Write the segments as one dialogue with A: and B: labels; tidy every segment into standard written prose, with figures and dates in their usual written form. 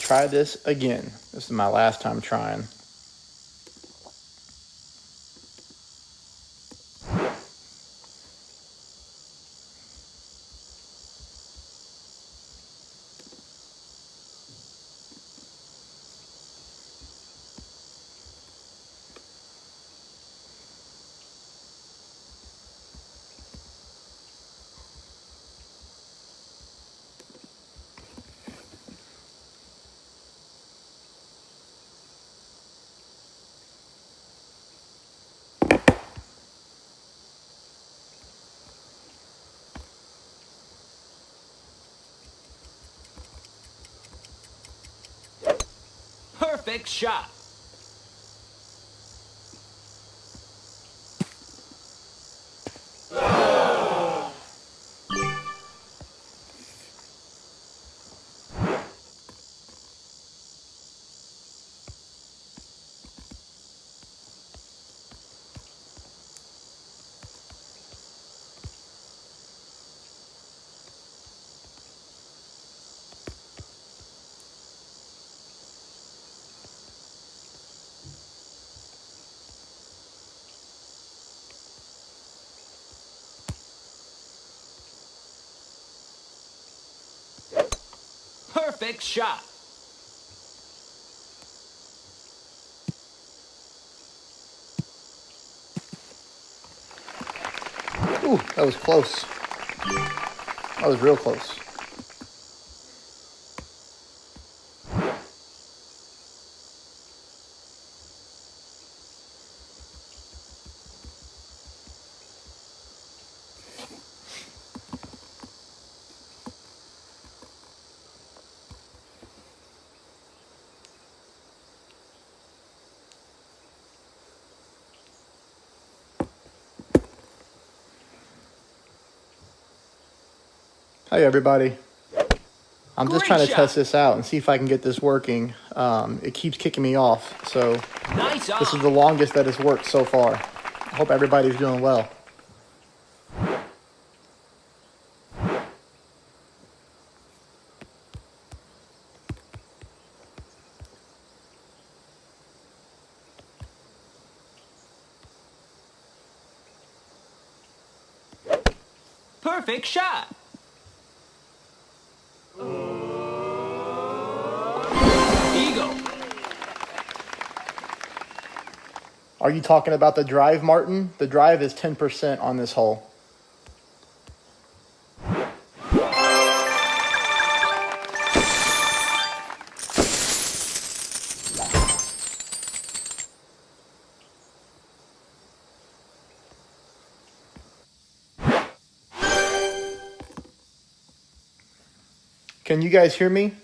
A: try this again. This is my last time trying.
B: Perfect shot. Perfect shot.
A: Ooh, that was close. That was real close. Hey everybody. I'm just trying to test this out and see if I can get this working. It keeps kicking me off, so this is the longest that it's worked so far. I hope everybody's doing well.
B: Perfect shot. Eagle.
A: Are you talking about the drive, Martin? The drive is 10% on this hole. Can you guys hear me?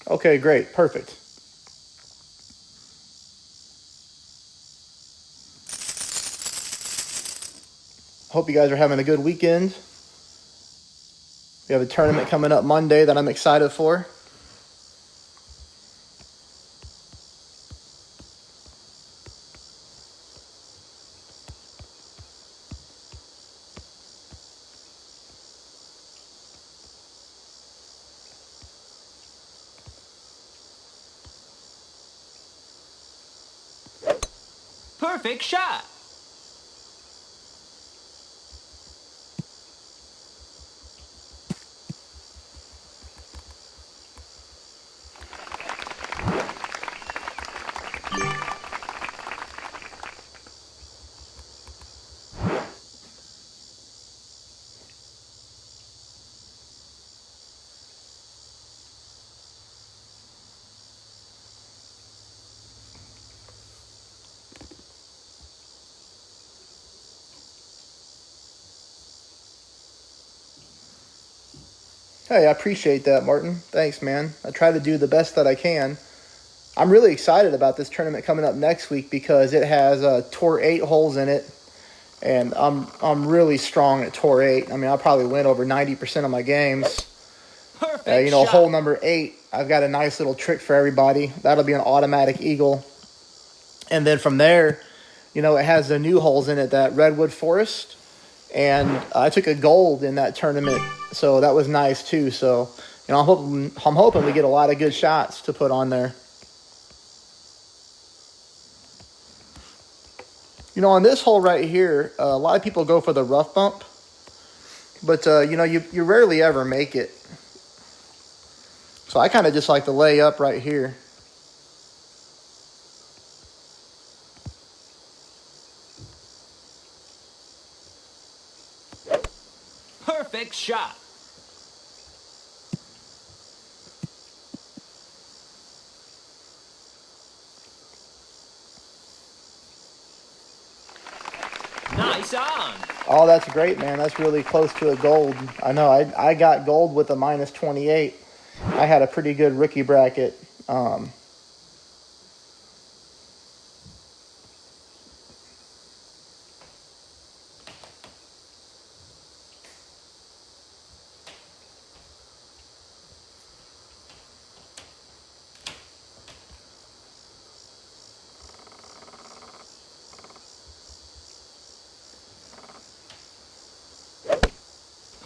A: Okay, great, perfect. Hope you guys are having a good weekend. We have a tournament coming up Monday that I'm excited for.
B: Perfect shot.
A: Hey, I appreciate that, Martin. Thanks, man. I try to do the best that I can. I'm really excited about this tournament coming up next week because it has Tour 8 holes in it, and I'm really strong at Tour 8. I mean, I'll probably win over 90% of my games.
B: Perfect
A: Shot. Hole number 8, I've got a nice little trick for everybody. That'll be an automatic eagle. And then from there, it has the new holes in it, that Redwood Forest. And I took a gold in that tournament, so that was nice too. So, I'm hoping we get a lot of good shots to put on there. On this hole right here, a lot of people go for the rough bump, but you rarely ever make it. So I kind of just like to lay up right here.
B: Perfect shot. Nice on.
A: Oh, that's great, man. That's really close to a gold. I know. I got gold with a minus 28. I had a pretty good rookie bracket.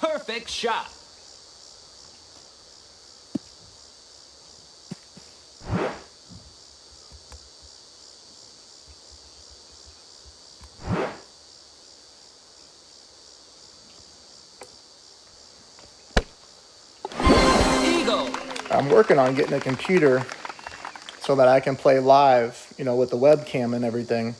B: Perfect shot. Eagle.
A: I'm working on getting a computer so that I can play live, with the webcam and everything.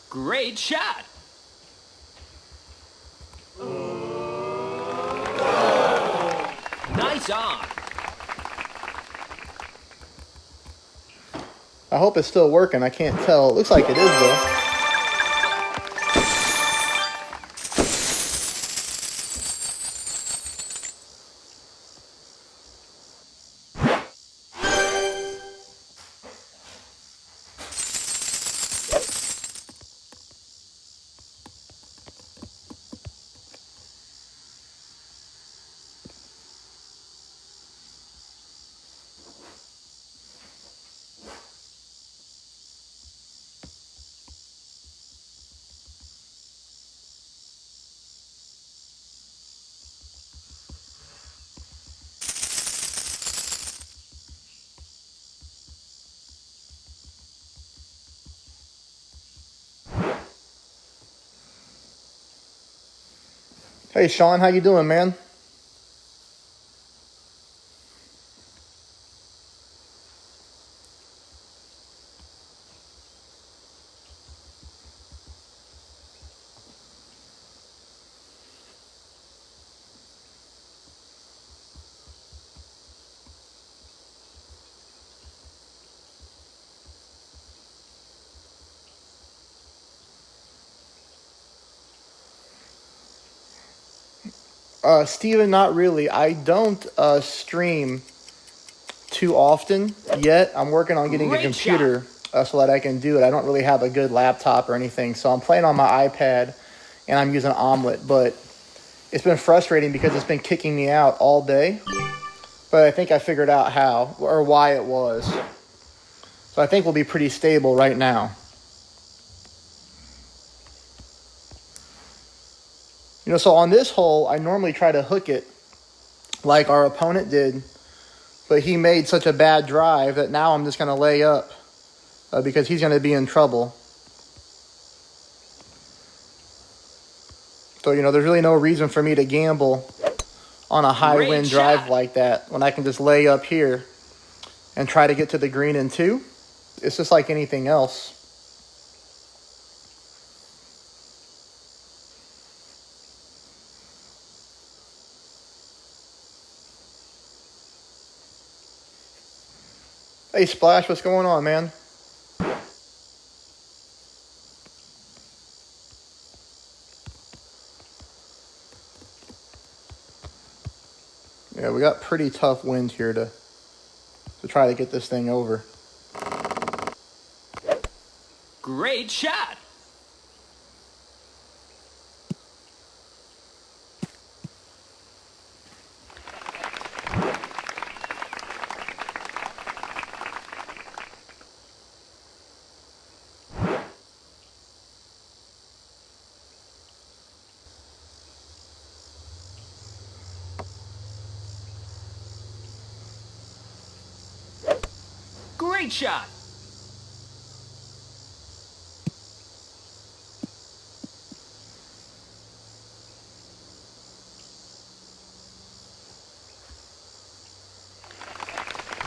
B: Great shot. Nice on.
A: I hope it's still working. I can't tell. It looks like it is, though. Hey, Sean, how you doing, man? Steven, not really. I don't stream too often yet. I'm working on getting a computer so that I can do it. I don't really have a good laptop or anything, so I'm playing on my iPad, and I'm using Omlet, but it's been frustrating because it's been kicking me out all day, but I think I figured out how or why it was. So I think we'll be pretty stable right now. So on this hole, I normally try to hook it like our opponent did, but he made such a bad drive that now I'm just going to lay up because he's going to be in trouble. So, there's really no reason for me to gamble on a high wind drive like that when I can just lay up here and try to get to the green in 2. It's just like anything else. Hey, Splash, what's going on, man? Yeah, we got pretty tough winds here to try to get this thing over.
B: Great shot. Great shot.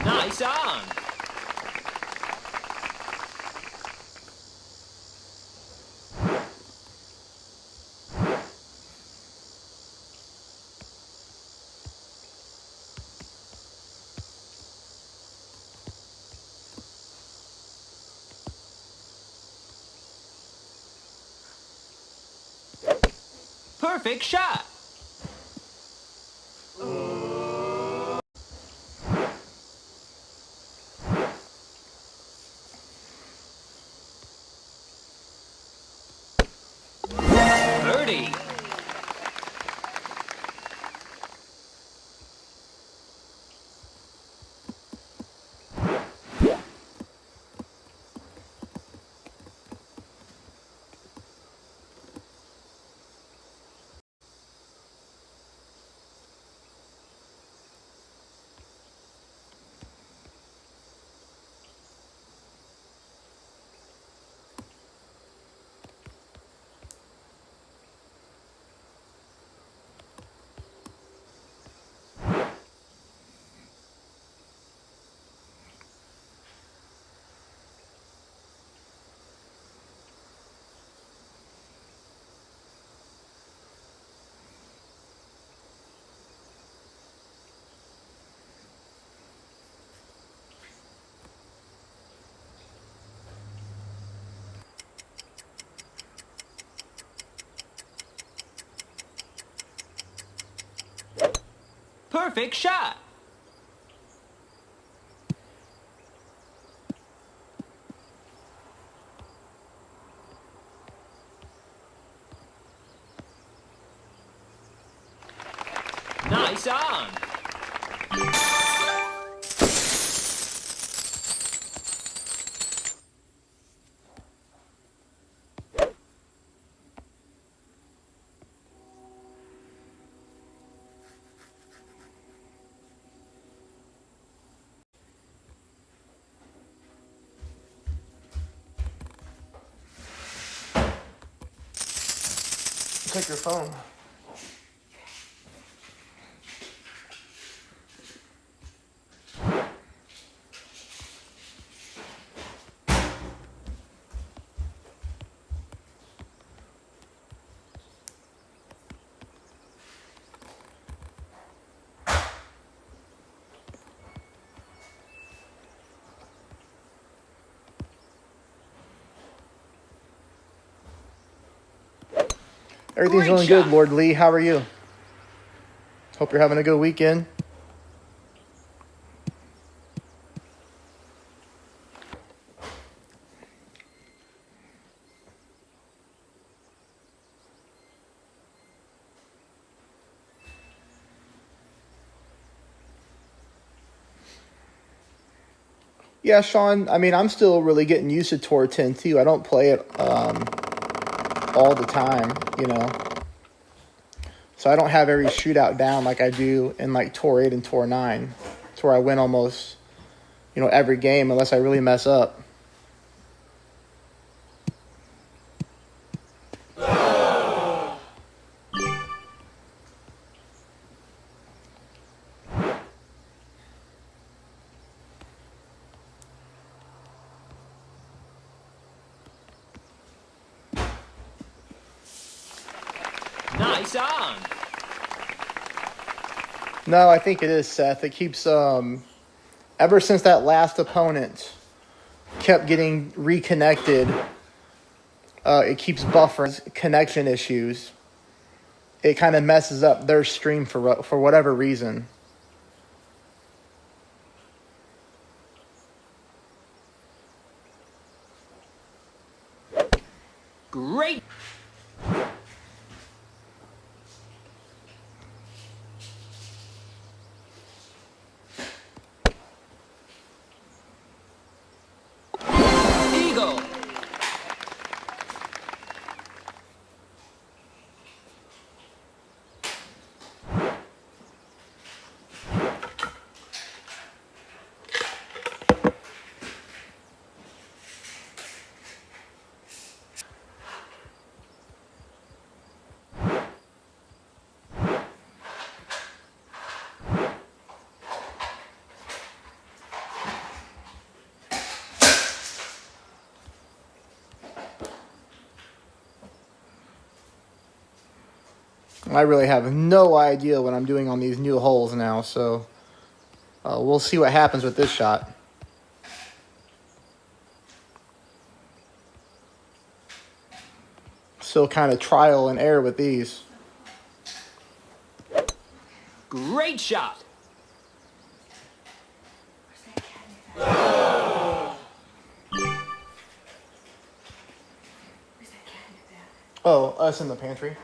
B: Nice on. Perfect shot. Birdie. Perfect shot. Nice on.
A: Take your phone. Everything's
B: Great
A: going
B: shot.
A: good, Lord Lee. How are you? Hope you're having a good weekend. Yeah, Sean, I mean, I'm still really getting used to Tour 10 too. I don't play it all the time, you know. So I don't have every shootout down like I do in like Tour 8 and Tour 9. It's where I win almost, you know, every game unless I really mess up.
B: Nice on.
A: No, I think it is Seth. It keeps, ever since that last opponent kept getting reconnected, it keeps buffering connection issues. It kind of messes up their stream for whatever reason.
B: Great. Eagle.
A: I really have no idea what I'm doing on these new holes now, so we'll see what happens with this shot. Still kind of trial and error with these.
B: Great shot.
A: Oh, us in the pantry.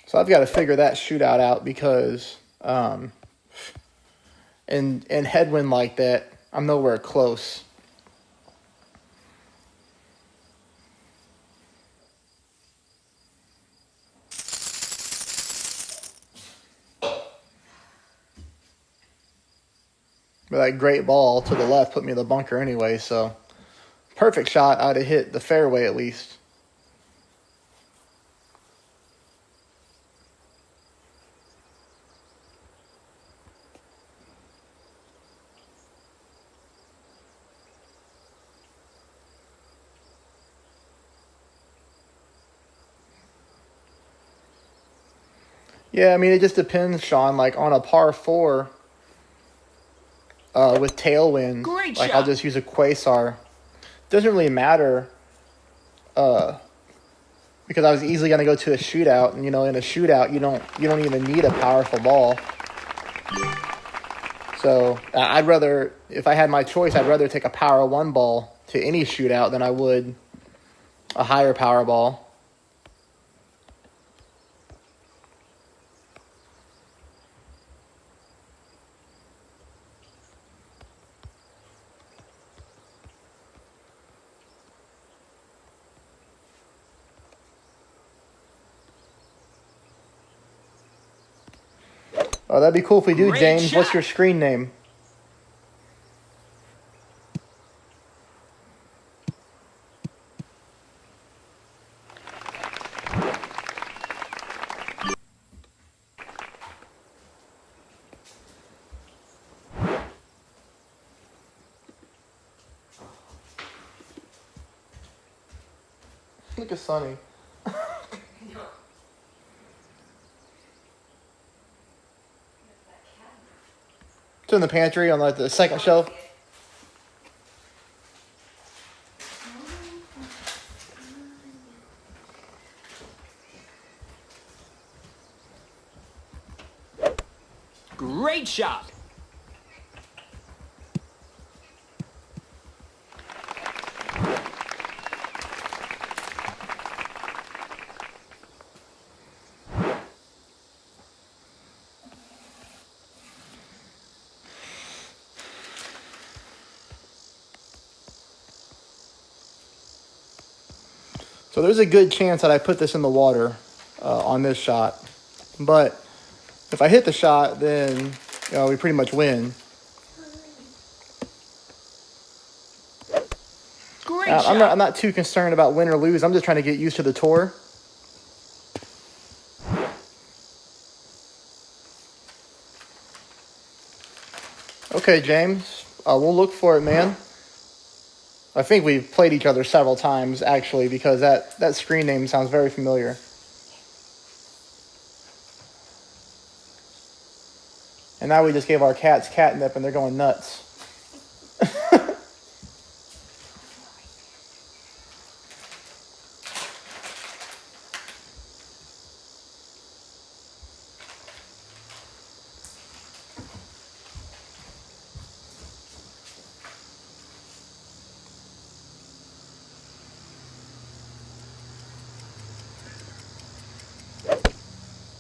A: So I've got to figure that shootout out because in headwind like that, I'm nowhere close. But that great ball to the left put me in the bunker anyway, so perfect shot. I'd have hit the fairway at least. Yeah, I mean, it just depends, Sean. Like on a par 4 with tailwind,
B: Great
A: like
B: shot.
A: I'll just use a quasar. Doesn't really matter because I was easily going to go to a shootout, and in a shootout you don't even need a powerful ball. So I'd rather, if I had my choice, I'd rather take a power 1 ball to any shootout than I would a higher power ball. Oh, that'd be cool if we do,
B: Great
A: James.
B: shot.
A: What's your screen name? Look at Sonny. It's in the pantry on like the second shelf.
B: Great shot.
A: So there's a good chance that I put this in the water on this shot. But If I hit the shot, then we pretty much win.
B: Great
A: I'm
B: shot.
A: not too concerned about win or lose. I'm just trying to get used to the tour. Okay, James. We'll look for it, man. I think we've played each other several times, actually, because that screen name sounds very familiar. And now we just gave our cats catnip, and they're going nuts.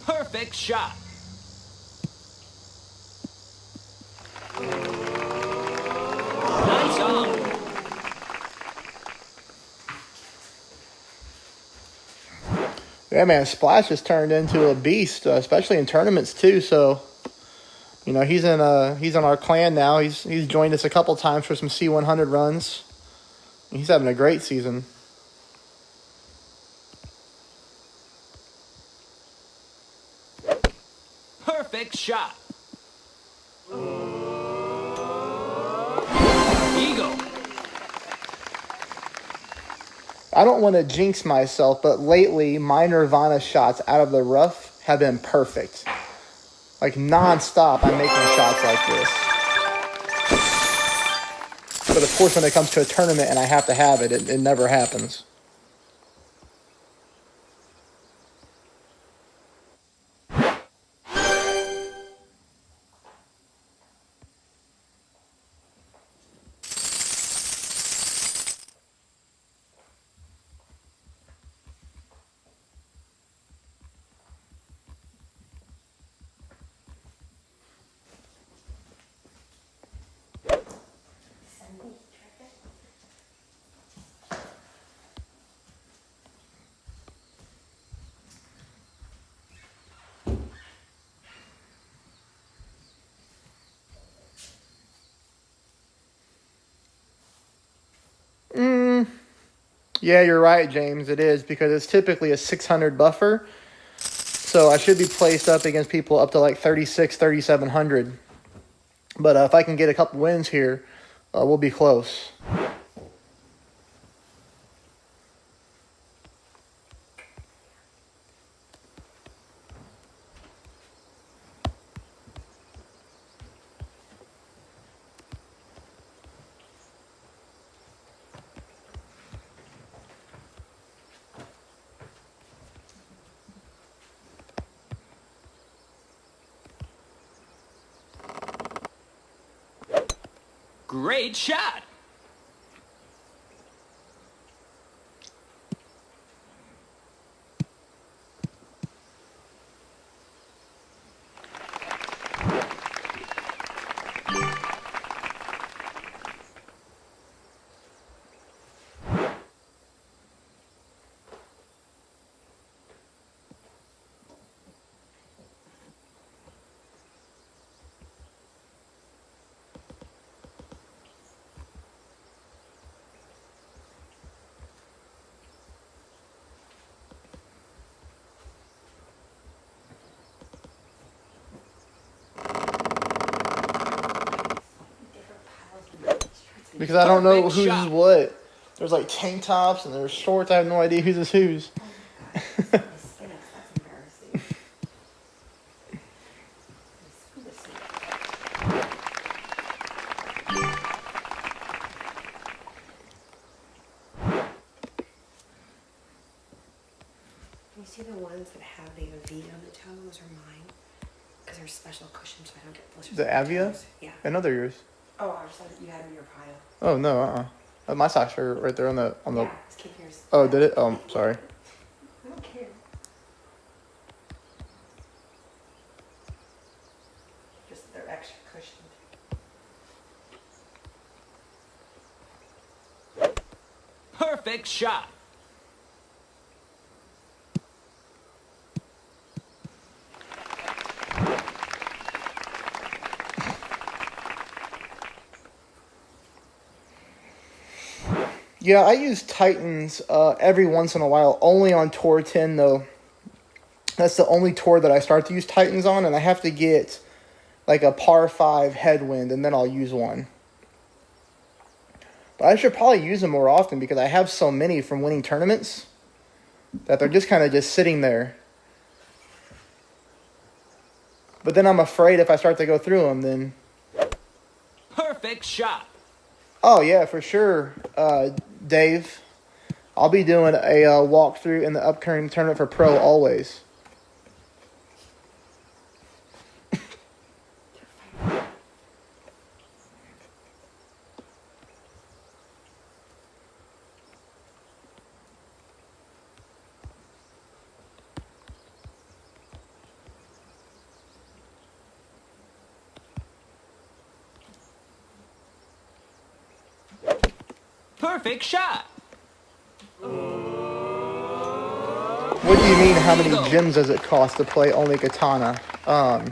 B: Perfect shot. Nice on.
A: Yeah, man, Splash has turned into a beast, especially in tournaments too. So, he's in our clan now. He's joined us a couple times for some C100 runs. He's having a great season.
B: Perfect shot. Eagle.
A: I don't want to jinx myself, but lately my Nirvana shots out of the rough have been perfect. Like non-stop, I'm making shots like this. But of course, when it comes to a tournament and I have to have it, it never happens. Yeah, you're right, James. It is, because it's typically a 600 buffer. So I should be placed up against people up to like 36, 3,700. But if I can get a couple wins here, we'll be close.
B: Great shot.
A: Because I don't know
B: Perfect
A: who's
B: shot.
A: what. There's like tank tops and there's shorts. I have no idea who's whose.
C: That's embarrassing. You see the ones that have the V on the toes are mine? Because they're special cushions so I don't get blisters.
A: The
C: on my
A: Avia?
C: toes. Yeah.
A: I know they're yours.
C: Oh, I just thought you had them in your pile.
A: Oh, no, my socks are right there on the...
C: Yeah, just keep yours.
A: Oh, did it? Oh, sorry.
C: I don't care. Just they're extra cushioned.
B: Perfect shot.
A: Yeah, I use Titans every once in a while, only on Tour 10 though. That's the only tour that I start to use Titans on, and I have to get like a par 5 headwind, and then I'll use one. But I should probably use them more often because I have so many from winning tournaments that they're just kind of just sitting there. But then I'm afraid if I start to go through them, then...
B: Perfect shot.
A: Oh, yeah, for sure, Dave. I'll be doing a walkthrough in the upcoming tournament for Pro always.
B: Perfect shot.
A: What do you mean, how many gems does it cost to play only katana? I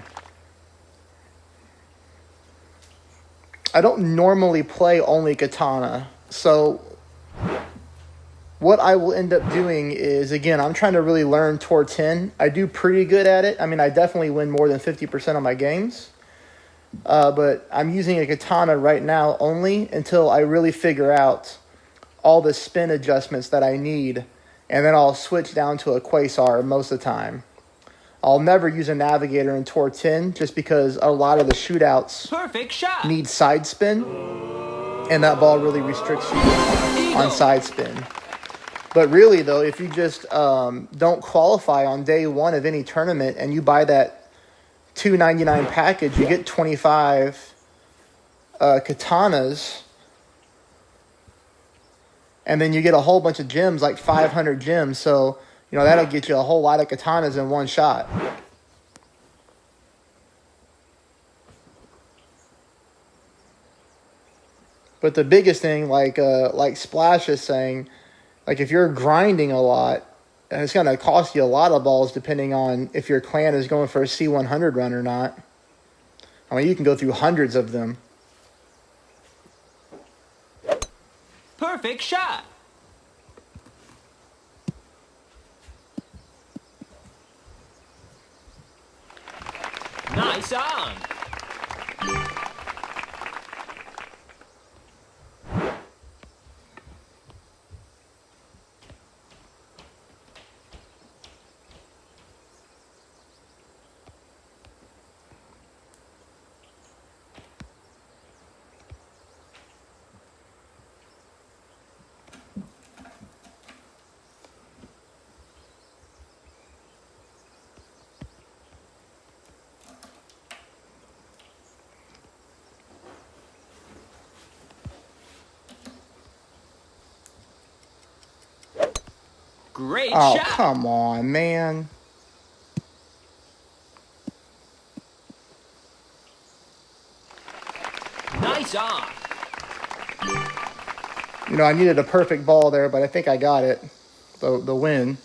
A: don't normally play only katana, so what I will end up doing is, again, I'm trying to really learn Tour 10. I do pretty good at it. I mean, I definitely win more than 50% of my games, but I'm using a katana right now only until I really figure out all the spin adjustments that I need, and then I'll switch down to a Quasar most of the time. I'll never use a navigator in Tour 10 just because a lot of the shootouts
B: Perfect shot.
A: need side spin, and that ball really restricts you on side spin. But really, though, if you just don't qualify on day one of any tournament and you buy that $2.99 package, you get 25 katanas, and then you get a whole bunch of gems, like 500 gems. So, you know, that'll get you a whole lot of katanas in one shot. But the biggest thing, like Splash is saying, like if you're grinding a lot, it's going to cost you a lot of balls depending on if your clan is going for a C100 run or not. I mean, you can go through hundreds of them.
B: Perfect shot. Nice on. Great
A: Oh,
B: shot.
A: come on, man.
B: Nice on.
A: You know, I needed a perfect ball there, but I think I got it. The win.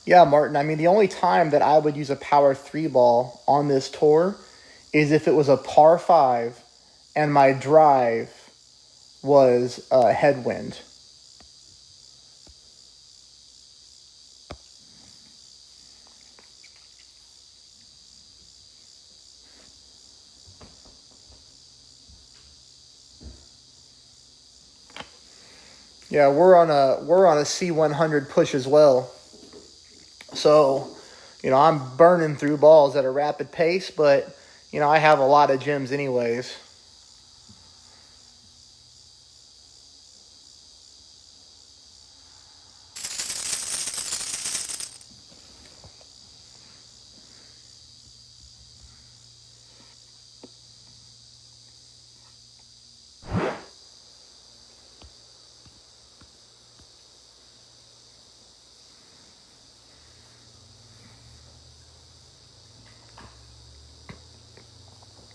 A: Yeah, Martin, I mean, the only time that I would use a power 3 ball on this tour is if it was a par 5 and my drive was a headwind. Yeah, we're on a C100 push as well. So, you know, I'm burning through balls at a rapid pace, but, you know, I have a lot of gems anyways.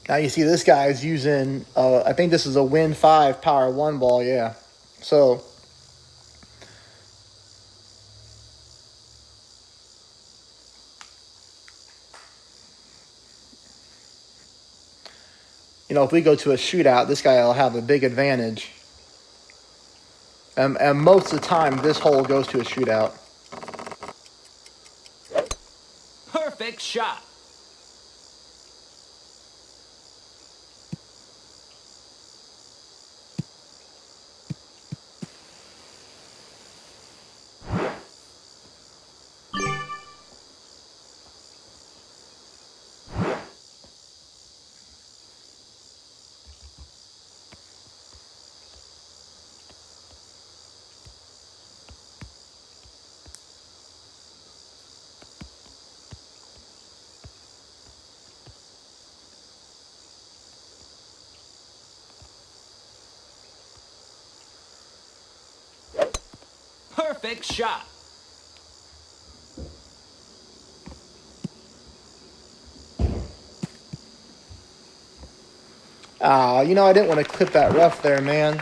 A: Now you see this guy is using, I think this is a Win 5 Power 1 ball, yeah. So, you know, if we go to a shootout, this guy will have a big advantage. And most of the time, this hole goes to a shootout.
B: Perfect shot. Perfect shot.
A: Ah, you know, I didn't want to clip that rough there, man.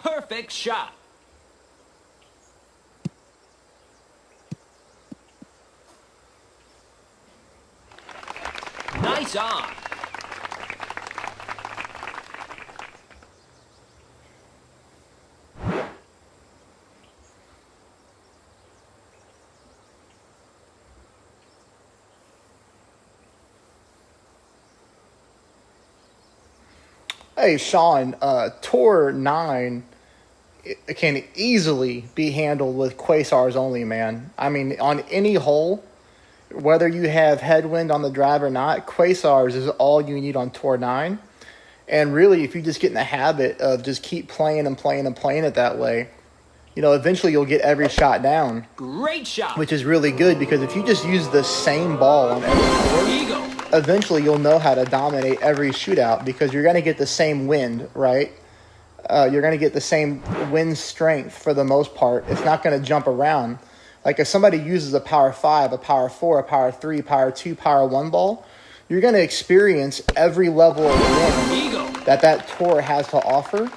B: Perfect shot. Nice on.
A: Hey, Sean, Tour 9 it can easily be handled with quasars only, man. I mean, on any hole, whether you have headwind on the drive or not, quasars is all you need on Tour 9. And really, if you just get in the habit of just keep playing and playing and playing it that way, you know, eventually you'll get every shot down.
B: Great shot.
A: Which is really good because if you just use the same ball on every tour, eventually you'll know how to dominate every shootout because you're going to get the same wind, right? You're going to get the same wind strength for the most part. It's not going to jump around. Like if somebody uses a power 5, a power 4, a power 3, power 2, power 1 ball, you're going to experience every level of wind that tour has to offer.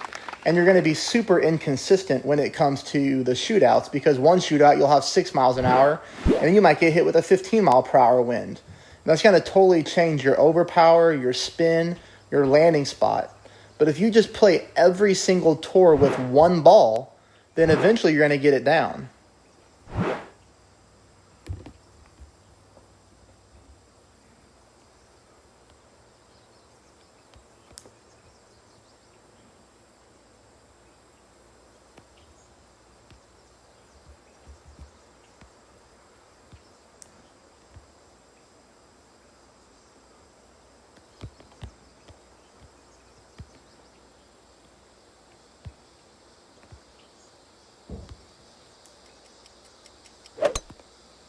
A: And you're going to be super inconsistent when it comes to the shootouts because one shootout you'll have 6 miles an hour and then you might get hit with a 15 mile per hour wind. And that's going to totally change your overpower, your spin, your landing spot. But if you just play every single tour with one ball, then eventually you're going to get it down.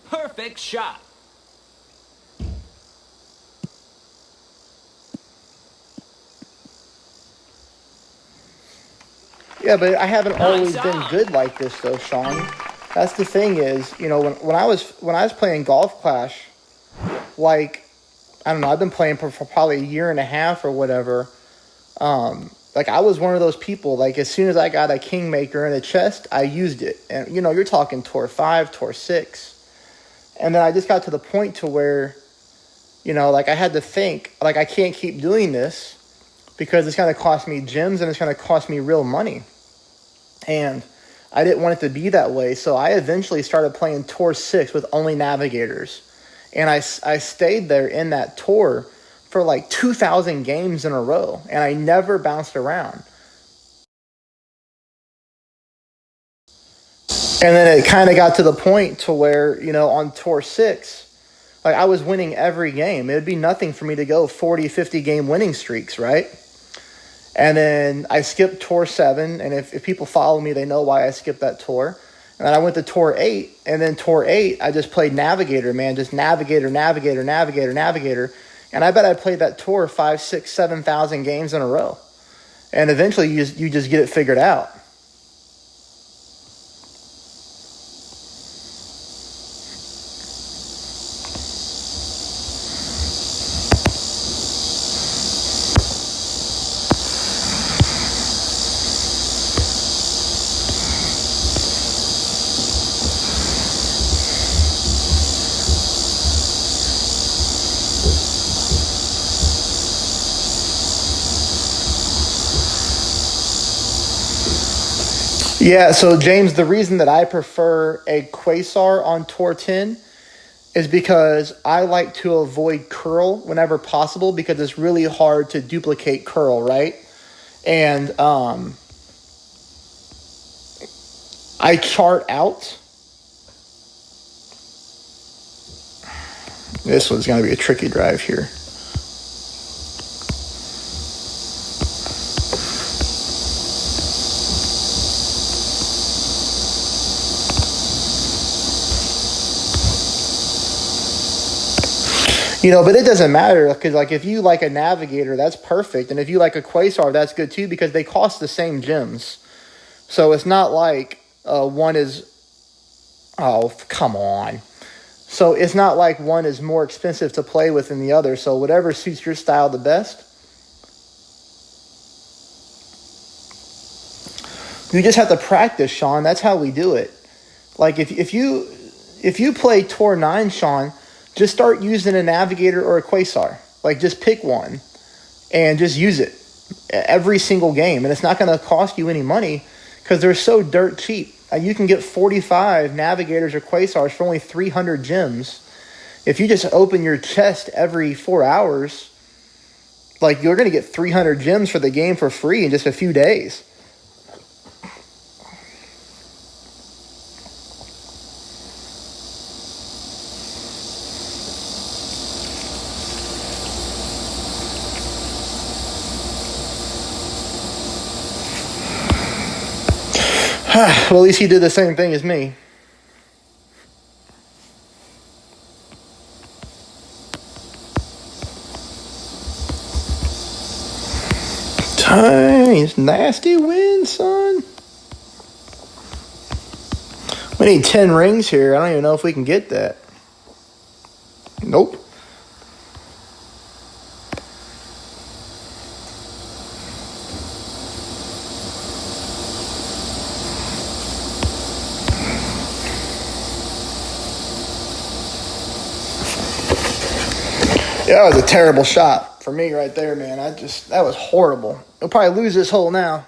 B: Perfect shot.
A: Yeah, but I haven't always
B: Nice
A: been
B: on.
A: good like this though, Sean. That's the thing is, you know, when I was playing Golf Clash, like I don't know, I've been playing for probably a year and a half or whatever. Like I was one of those people, like as soon as I got a Kingmaker in a chest, I used it. And you know, you're talking Tour 5, Tour 6. And then I just got to the point to where, you know, like I had to think, like I can't keep doing this because it's going to cost me gems and it's going to cost me real money. And I didn't want it to be that way. So I eventually started playing Tour 6 with only navigators. And I stayed there in that tour for like 2,000 games in a row. And I never bounced around. And then it kind of got to the point to where, you know, on Tour 6, like I was winning every game. It would be nothing for me to go 40, 50 game winning streaks, right? And then I skipped Tour 7, and if people follow me, they know why I skipped that tour. And then I went to Tour 8, and then Tour 8, I just played Navigator, man, just Navigator. And I bet I played that tour 5, 6, 7,000 games in a row. And eventually you just get it figured out. Yeah, so James, the reason that I prefer a Quasar on Tour 10 is because I like to avoid curl whenever possible because it's really hard to duplicate curl, right? And I chart out. This one's going to be a tricky drive here. You know, but it doesn't matter because, like, if you like a Navigator, that's perfect. And if you like a Quasar, that's good too because they cost the same gems. So it's not like one is... Oh, come on. So it's not like one is more expensive to play with than the other. So whatever suits your style the best. You just have to practice, Sean. That's how we do it. Like, if you play Tour 9, Sean... just start using a Navigator or a Quasar. Like, just pick one and just use it every single game. And it's not going to cost you any money because they're so dirt cheap. You can get 45 Navigators or Quasars for only 300 gems. If you just open your chest every 4 hours, like, you're going to get 300 gems for the game for free in just a few days. Well, at least he did the same thing as me. Nice, nasty win, son. We need 10 rings here. I don't even know if we can get that. Nope. Yeah, that was a terrible shot for me right there, man. That was horrible. He'll probably lose this hole now.